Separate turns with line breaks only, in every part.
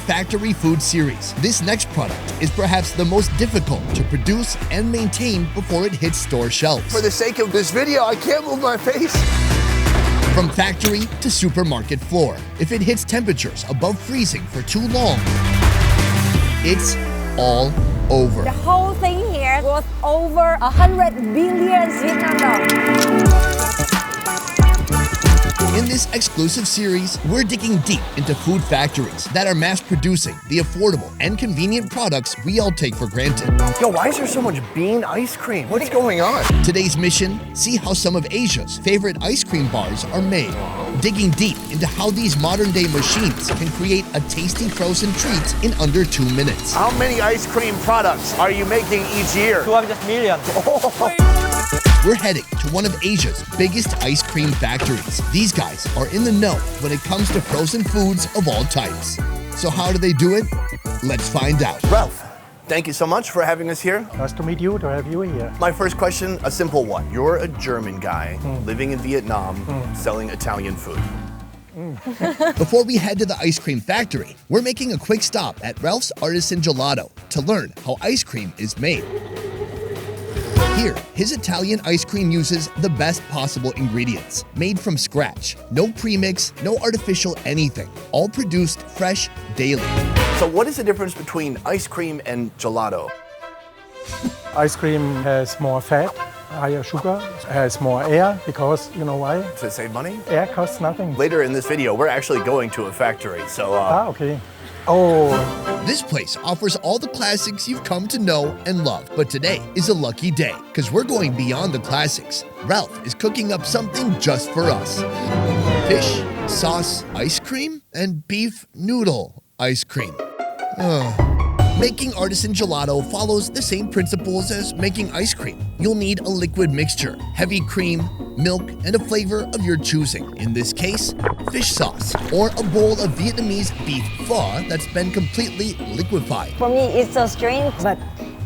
factory food series, this next product is perhaps the most difficult to produce and maintain before it hits store shelves.
For the sake of this video, I can't move my face.
From factory to supermarket floor, if it hits temperatures above freezing for too long, it's all over.
The whole thing here was over 100 billion Vietnam dollars.
In this exclusive series, we're digging deep into food factories that are mass producing the affordable and convenient products we all take for granted.
Yo, why is there so much bean ice cream? What's going on?
Today's mission, see how some of Asia's favorite ice cream bars are made. Digging deep into how these modern-day machines can create a tasty frozen treat in under 2 minutes.
How many ice cream products are you making each year?
200 million.
We're heading to one of Asia's biggest ice cream factories. These guys are in the know when it comes to frozen foods of all types. So how do they do it? Let's find out.
Ralph, thank you so much for having us here.
Nice to meet you, to have you here.
My first question, a simple one. You're a German guy living in Vietnam, selling Italian food.
Before we head to the ice cream factory, we're making a quick stop at Ralph's Artisan Gelato to learn how ice cream is made. Here, his Italian ice cream uses the best possible ingredients, made from scratch. No premix, no artificial anything, all produced fresh daily.
So what is the difference between ice cream and gelato?
Ice cream has more fat, higher sugar, has more air, because you know why?
To save money?
Air costs nothing.
Later in this video, we're actually going to a factory, so
Okay. Oh,
This place offers all the classics you've come to know and love, but today is a lucky day because we're going beyond the classics. Ralph is cooking up something just for us. Fish, sauce, ice cream, and beef noodle ice cream. Making artisan gelato follows the same principles as making ice cream. You'll need a liquid mixture, heavy cream, milk, and a flavor of your choosing. In this case, fish sauce, or a bowl of Vietnamese beef pho that's been completely liquefied.
For me, it's so strange, but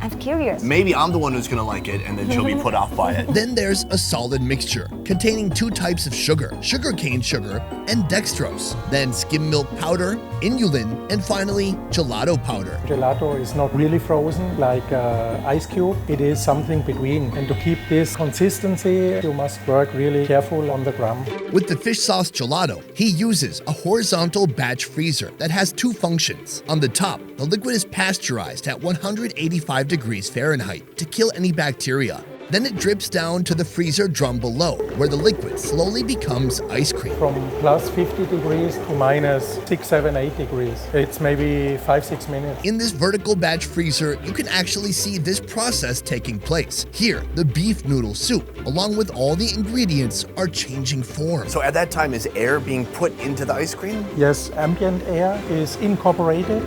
I'm curious.
maybe I'm the one who's gonna like it and then she'll be put off by it.
Then there's a solid mixture containing 2 types of sugar, sugarcane sugar and dextrose, then skim milk powder, inulin, and finally gelato powder.
gelato is not really frozen like ice cube. It is something between. And to keep this consistency, you must work really careful on the gram.
With the fish sauce gelato, he uses a horizontal batch freezer that has 2 functions. On the top, the liquid is pasteurized at 185 degrees Fahrenheit to kill any bacteria. Then it drips down to the freezer drum below, where the liquid slowly becomes ice cream.
From plus 50 degrees to minus 6, 7, 8 degrees. It's maybe 5, 6 minutes.
In this vertical batch freezer, you can actually see this process taking place. Here, the beef noodle soup, along with all the ingredients, are changing form.
So at that time, is air being put into the ice cream?
Yes, ambient air is incorporated.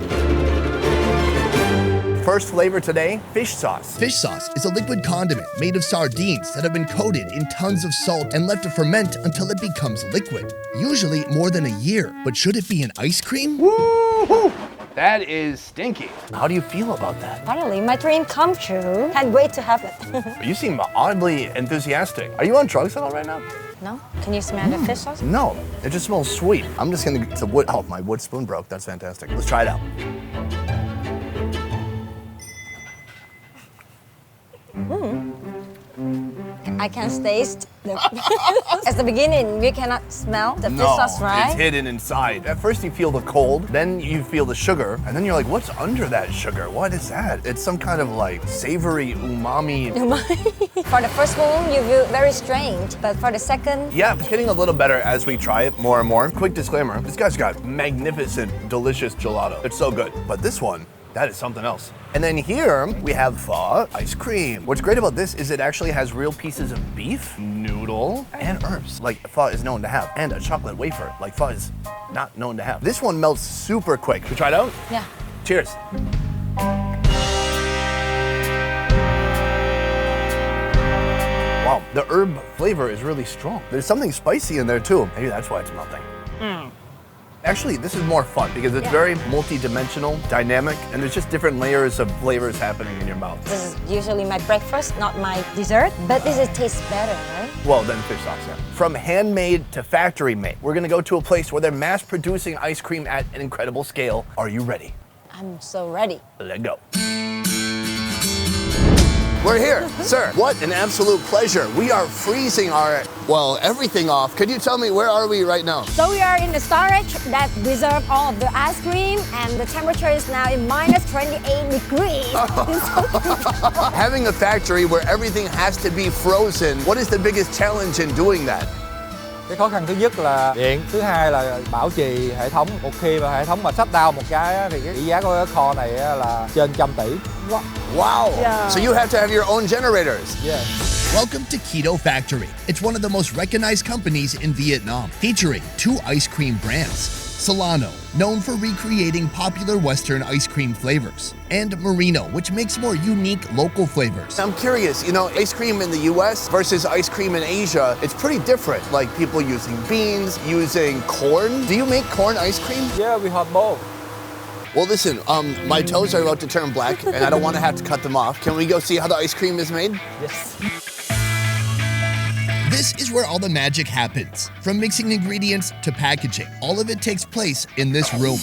First flavor today, fish sauce.
Fish sauce is a liquid condiment made of sardines that have been coated in tons of salt and left to ferment until it becomes liquid, usually more than a year. But should it be an ice cream?
Woo-hoo! That is stinky. How do you feel about that?
Finally, my dream come true. Can't wait to have it.
You seem oddly enthusiastic. Are you on drugs at all right now?
No? Can you smell the fish sauce?
No, it just smells sweet. I'm just gonna get the wood. Oh, my wood spoon broke. That's fantastic. Let's try it out.
I can taste the at the beginning, we cannot smell the fish sauce, right?
It's hidden inside. At first you feel the cold, then you feel the sugar, and then you're like, what's under that sugar? What is that? It's some kind of like savory umami.
For the first one, you feel very strange, but for the second,
Yeah, it's getting a little better as we try it more and more. Quick disclaimer, this guy's got magnificent, delicious gelato. It's so good. But this one, that is something else. And then here we have pho ice cream. What's great about this is it actually has real pieces of beef, noodle, and herbs like pho is known to have, and a chocolate wafer like pho is not known to have. This one melts super quick. Should we try it out?
yeah.
Cheers. Wow, the herb flavor is really strong. There's something spicy in there too. Maybe that's why it's melting. Actually, this is more fun because it's very multi-dimensional, dynamic, and there's just different layers of flavors happening in your mouth.
This is usually my breakfast, not my dessert, but this tastes better, right?
Well, then fish sauce, yeah. From handmade to factory made, we're gonna go to a place where they're mass producing ice cream at an incredible scale. Are you ready?
I'm so ready.
Let's go. We're here, sir. What an absolute pleasure. We are freezing everything off. Could you tell me, where are we right now?
So we are in the storage that preserve all of the ice cream, and the temperature is now in minus 28 degrees.
Having a factory where everything has to be frozen, what is the biggest challenge in doing that?
Cái khó khăn thứ nhất là điện, thứ hai là bảo trì hệ thống. Một khi mà hệ thống mà shut down một cái á, thì cái trị giá của cái kho này á là trên 100 tỷ.
Wow.
Yeah.
So you have to have your own generators.
Yeah.
Welcome to Keto Factory. It's one of the most recognized companies in Vietnam, featuring 2 ice cream brands. Solano, known for recreating popular Western ice cream flavors, and Merino, which makes more unique local flavors.
I'm curious, ice cream in the US versus ice cream in Asia, it's pretty different. Like people using beans, using corn. Do you make corn ice cream?
Yeah, we have both.
Well, listen, my toes are about to turn black and I don't want to have to cut them off. Can we go see how the ice cream is made?
Yes.
This is where all the magic happens. From mixing ingredients to packaging, all of it takes place in this room.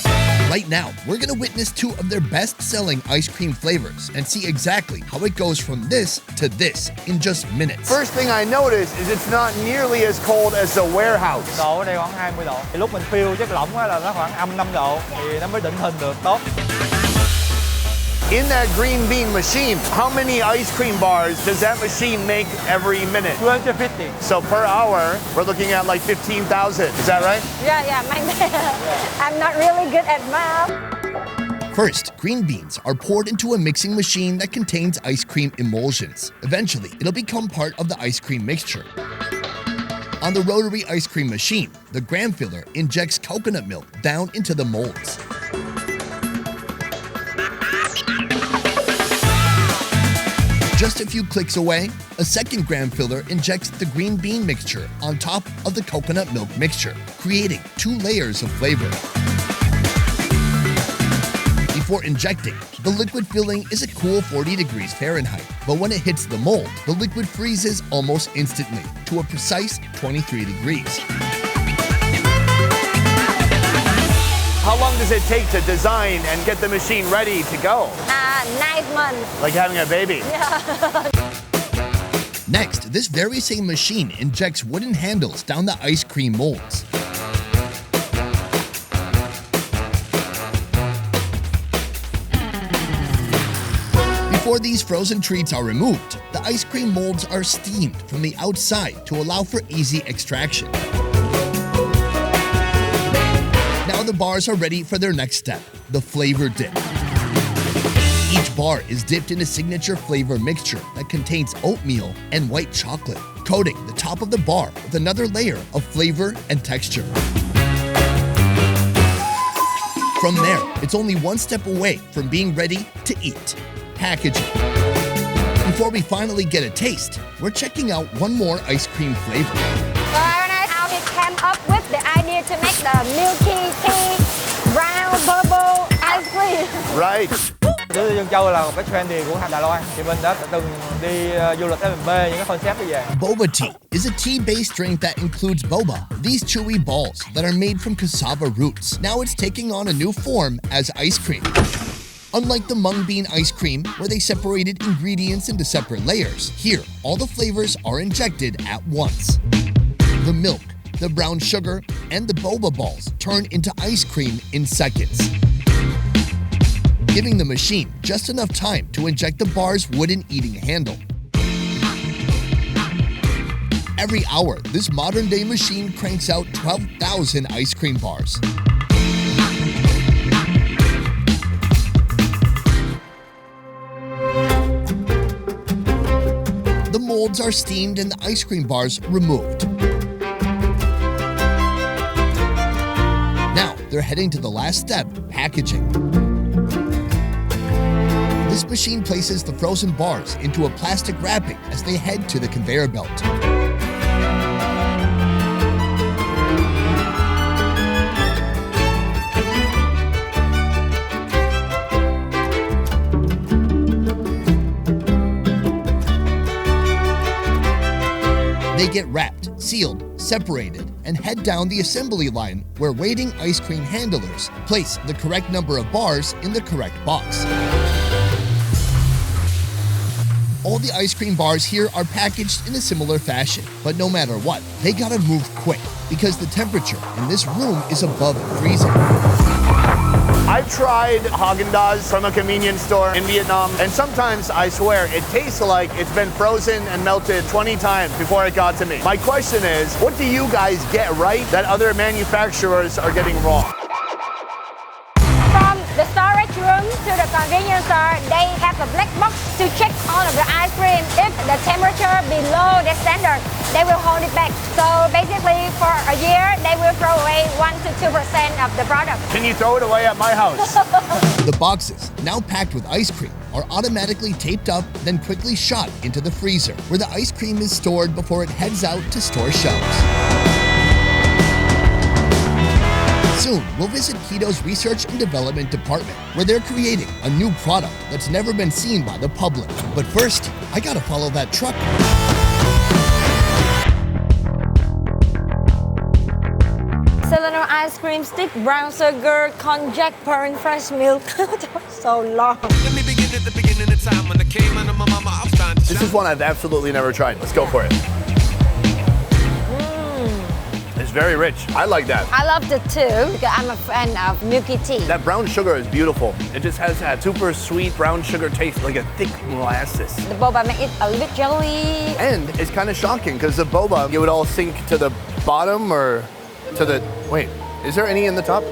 Right now, we're gonna witness 2 of their best-selling ice cream flavors and see exactly how it goes from this to this in just minutes.
First thing I notice is it's not nearly as cold as the warehouse.
Độ ở đây khoảng 20 độ. Thì lúc mình phiêu chất lỏng á là nó khoảng âm 5 độ thì nó mới định hình được tốt.
In that green bean machine, how many ice cream bars does that machine make every minute?
250.
So per hour, we're looking at like 15,000. Is that right?
Yeah, I'm not really good at math.
First, green beans are poured into a mixing machine that contains ice cream emulsions. Eventually, it'll become part of the ice cream mixture. On the rotary ice cream machine, the gram filler injects coconut milk down into the molds. Just a few clicks away, a second gram filler injects the green bean mixture on top of the coconut milk mixture, creating 2 layers of flavor. Before injecting, the liquid filling is a cool 40 degrees Fahrenheit, but when it hits the mold, the liquid freezes almost instantly to a precise 23 degrees.
How long does it take to design and get the machine ready to go?
9 months.
Like having a baby.
Yeah.
Next, this very same machine injects wooden handles down the ice cream molds. Before these frozen treats are removed, the ice cream molds are steamed from the outside to allow for easy extraction. Now the bars are ready for their next step, the flavor dip. Each bar is dipped in a signature flavor mixture that contains oatmeal and white chocolate, coating the top of the bar with another layer of flavor and texture. From there, it's only one step away from being ready to eat, packaging. Before we finally get a taste, we're checking out one more ice cream flavor.
How we came up with the idea to make the milky tea, brown bubble ice cream.
Right.
Sữa tươi Trân Châu là một cái trendy của Đài Loan. Thì mình đã từng đi du lịch để mình mê những cái concept như vậy.
Boba tea is a tea-based drink that includes boba, these chewy balls that are made from cassava roots. Now it's taking on a new form as ice cream. Unlike the mung bean ice cream, where they separated ingredients into separate layers, here, all the flavors are injected at once. The milk, the brown sugar, and the boba balls turn into ice cream in seconds, giving the machine just enough time to inject the bar's wooden eating handle. Every hour, this modern-day machine cranks out 12,000 ice cream bars. The molds are steamed and the ice cream bars removed. Now, they're heading to the last step, packaging. This machine places the frozen bars into a plastic wrapping as they head to the conveyor belt. get wrapped, sealed, separated, and head down the assembly line where waiting ice cream handlers place the correct number of bars in the correct box. All the ice cream bars here are packaged in a similar fashion, but no matter what, they gotta move quick because the temperature in this room is above freezing.
I've tried Haagen-Dazs from a convenience store in Vietnam, and sometimes, I swear, it tastes like it's been frozen and melted 20 times before it got to me. My question is, what do you guys get right that other manufacturers are getting wrong?
From the storage room to the convenience store, they have a black box to check all of the ice cream. If the temperature below the standard, they will hold it back. So basically, for a year, they will throw away 1 to 2% of the product.
Can you throw it away at my house?
The boxes, now packed with ice cream, are automatically taped up, then quickly shot into the freezer, where the ice cream is stored before it heads out to store shelves. Soon, we'll visit Kito's Research and Development Department, where they're creating a new product that's never been seen by the public. But first, I gotta follow that truck.
Cylinder ice cream stick, brown sugar, konjac, pearl, fresh milk. So long.
Let me begin at the beginning of time when I came out of my mama. I was trying to
This is one I've absolutely never tried. Let's go for it. It's very rich. I like that.
I love the two because I'm a fan of milky tea.
That brown sugar is beautiful. It just has that super sweet brown sugar taste, like a thick molasses.
The boba make it a little bit jelly.
And it's kind of shocking because the boba, it would all sink to the bottom or to the, wait, is there any in the top?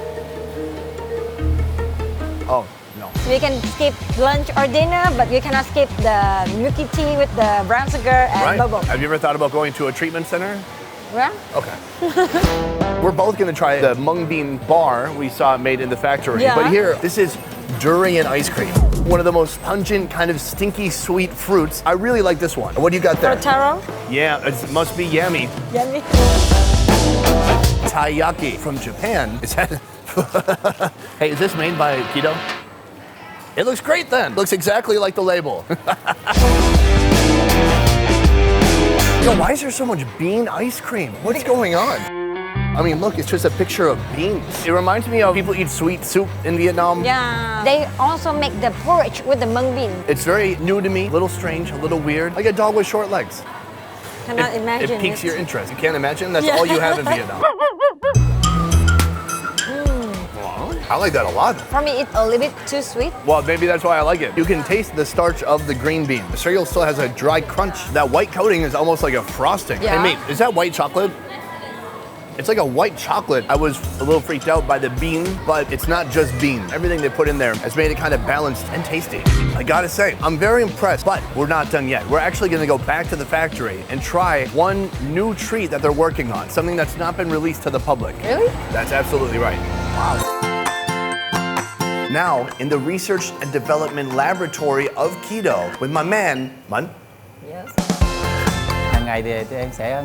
Oh, no.
You can skip lunch or dinner, but you cannot skip the milky tea with the brown sugar and boba.
Have you ever thought about going to a treatment center?
Yeah?
Okay. We're both gonna try the mung bean bar we saw made in the factory.
Yeah.
But here, this is durian ice cream. One of the most pungent, kind of stinky sweet fruits. I really like this one. What do you got there?
Taro?
Yeah, it must be yummy.
Yummy.
Taiyaki from Japan. Is that? Hey, is this made by Kito? It looks great then. Looks exactly like the label. Yo, why is there so much bean ice cream? What's going on? I mean, look, it's just a picture of beans. It reminds me of people eat sweet soup in Vietnam.
Yeah. They also make the porridge with the mung bean.
It's very new to me, a little strange, a little weird, like a dog with short legs.
Cannot imagine
It piques
it.
your interest. You can't imagine? That's all you have in Vietnam. Wow, I like that a lot.
For me, it's a little bit too sweet.
Well, maybe that's why I like it. You can taste the starch of the green bean. The cereal still has a dry crunch. That white coating is almost like a frosting.
Yeah.
Hey, mate, is that white chocolate? It's like a white chocolate. I was a little freaked out by the bean, but it's not just bean. Everything they put in there has made it kind of balanced and tasty. I gotta say, I'm very impressed, but we're not done yet. We're actually gonna go back to the factory and try one new treat that they're working on, something that's not been released to the public.
Really?
That's absolutely right. Wow. Now, in the Research and Development Laboratory of Kito with my man, Mun.
Yes.
Hàng ngày thì em sẽ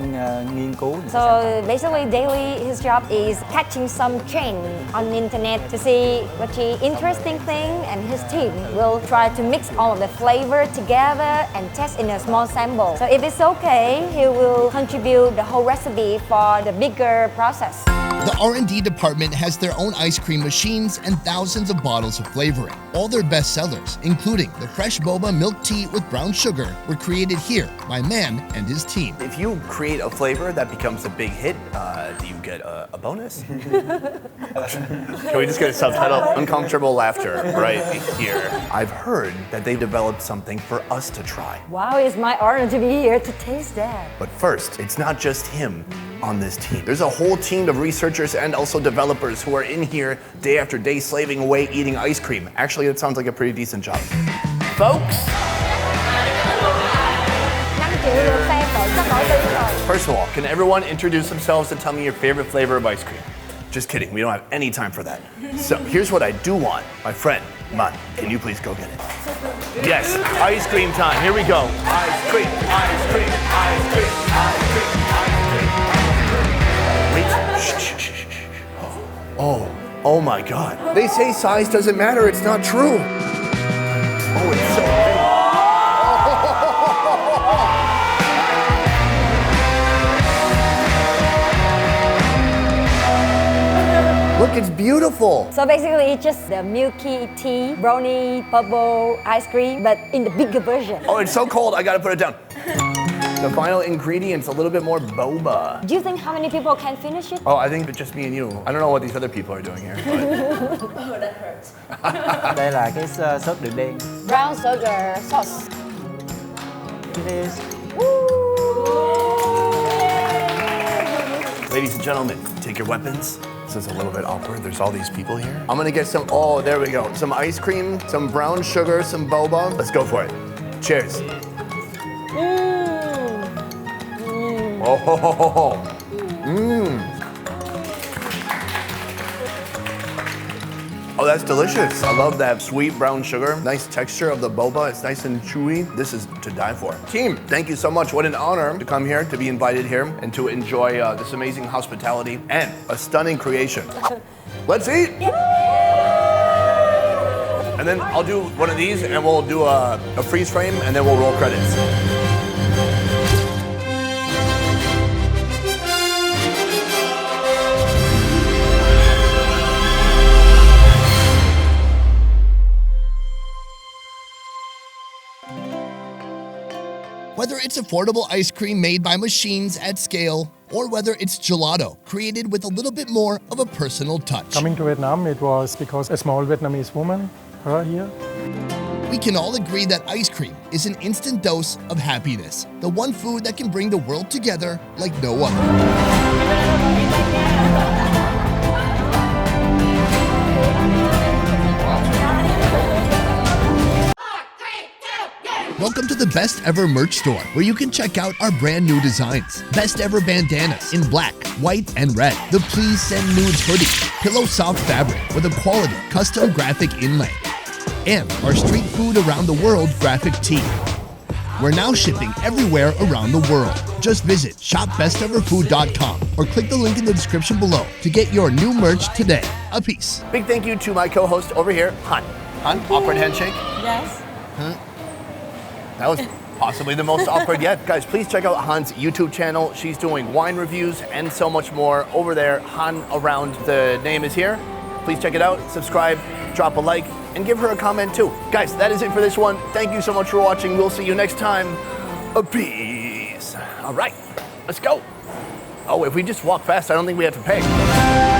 nghiên cứu.
So basically, daily his job is catching some trend on the internet to see what the interesting thing, and his team will try to mix all of the flavor together and test in a small sample. So if it's okay, he will contribute the whole recipe for the bigger process.
The R&D department has their own ice cream machines and thousands of bottles of flavoring. All their best sellers, including the fresh boba milk tea with brown sugar, were created here by Man and his team.
If you create a flavor that becomes a big hit, do you get a bonus? Can we just get a subtitle? Uncomfortable laughter right here. I've heard that they developed something for us to try.
Wow, it's my honor to be here to taste that.
But first, it's not just him on this team. There's a whole team of researchers and also developers who are in here day after day slaving away eating ice cream. Actually, it sounds like a pretty decent job. Folks, first of all, can everyone introduce themselves and tell me your favorite flavor of ice cream? Just kidding, we don't have any time for that. So here's what I do want. My friend, Man, can you please go get it? Yes, ice cream time, here we go. Ice cream, ice cream, ice cream, ice cream, ice cream. Wait, shh, shh, shh, shh. Oh my God. They say size doesn't matter, it's not true. Oh, it's so big. It's beautiful.
So basically, it's just the milky tea, brownie, bubble, ice cream, but in the bigger version.
Oh, it's so cold, I gotta put it down. The final ingredient's a little bit more boba.
Do you think how many people can finish it?
Oh, I think it's just me and you. I don't know what these other people are doing here. But...
Đây là cái sốt đường đen.
Brown sugar sauce.
Cheers.
Ladies and gentlemen, take your weapons. This is a little bit awkward. There's all these people here. I'm gonna get some, oh, there we go. Some ice cream, some brown sugar, some boba. Let's go for it. Cheers. Oh, ho, ho, ho, ho. Oh, that's delicious. I love that sweet brown sugar. Nice texture of the boba. It's nice and chewy. This is to die for. Team, thank you so much. What an honor to come here, to be invited here, and to enjoy this amazing hospitality and a stunning creation. Let's eat. And then I'll do one of these and we'll do a freeze frame and then we'll roll credits.
Whether it's affordable ice cream made by machines at scale, or whether it's gelato created with a little bit more of a personal touch.
Coming to Vietnam, it was because a small Vietnamese woman, her here.
We can all agree that ice cream is an instant dose of happiness, the one food that can bring the world together like no other. Welcome to the Best Ever merch store, where you can check out our brand new designs. Best Ever bandanas in black, white, and red. The Please Send Nudes hoodie, pillow soft fabric with a quality custom graphic inlay. And our street food around the world graphic tee. We're now shipping everywhere around the world. Just visit shopbesteverfood.com or click the link in the description below to get your new merch today. A peace.
Big thank you to my co-host over here, Han. Han, awkward handshake.
Yes.
That was possibly the most awkward yet. Guys, please check out Han's YouTube channel. She's doing wine reviews and so much more over there. Han Around, the name is here. Please check it out, subscribe, drop a like, and give her a comment too. Guys, that is it for this one. Thank you so much for watching. We'll see you next time. Peace. All right, let's go. Oh, if we just walk fast, I don't think we have to pay.